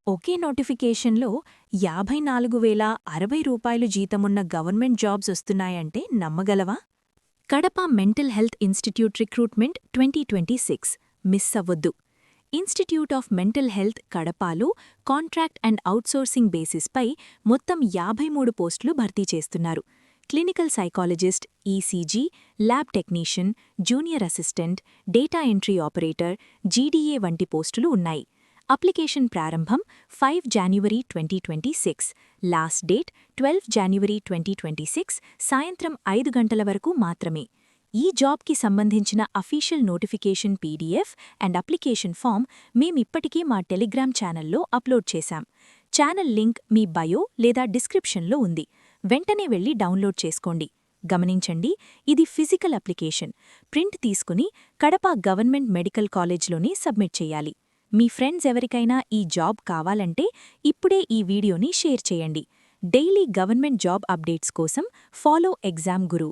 ఒకే నోటిఫికేషన్లో 54,060 జీతమున్న government jobs వస్తున్నాయంటే నమ్మగలవా? Kadapa mental health institute recruitment 2026 miss అవ్వొద్దు. ఇన్స్టిట్యూట్ ఆఫ్ మెంటల్ హెల్త్ కడపలో కాంట్రాక్ట్ అండ్ అవుట్సోర్సింగ్ బేసిస్పై మొత్తం 53 పోస్టులు భర్తీ చేస్తున్నారు. Clinical psychologist, ECG, lab technician, junior assistant, data entry operator, GDA వంటి పోస్టులు ఉన్నాయి. అప్లికేషన్ ప్రారంభం 5 జనవరి 2026, లాస్ట్ డేట్ 12 జనవరి 2026 సాయంత్రం 5 గంటల వరకు మాత్రమే. ఈ జాబ్కి సంబంధించిన official notification PDF and application form మేమిప్పటికే మా టెలిగ్రామ్ ఛానల్లో అప్లోడ్ చేశాం. ఛానల్ లింక్ మీ బయో లేదా డిస్క్రిప్షన్లో ఉంది. వెంటనే వెళ్ళి డౌన్లోడ్ చేసుకోండి. గమనించండి, ఇది ఫిజికల్ అప్లికేషన్. ప్రింట్ తీసుకుని కడప గవర్నమెంట్ మెడికల్ కాలేజ్లోనే సబ్మిట్ చేయాలి. మీ ఫ్రెండ్స్ ఎవరికైనా ఈ జాబ్ కావాలంటే ఇప్పుడే ఈ వీడియోని షేర్ చేయండి. డైలీ గవర్నమెంట్ జాబ్ అప్డేట్స్ కోసం ఫాలో ఎగ్జామ్ గురు.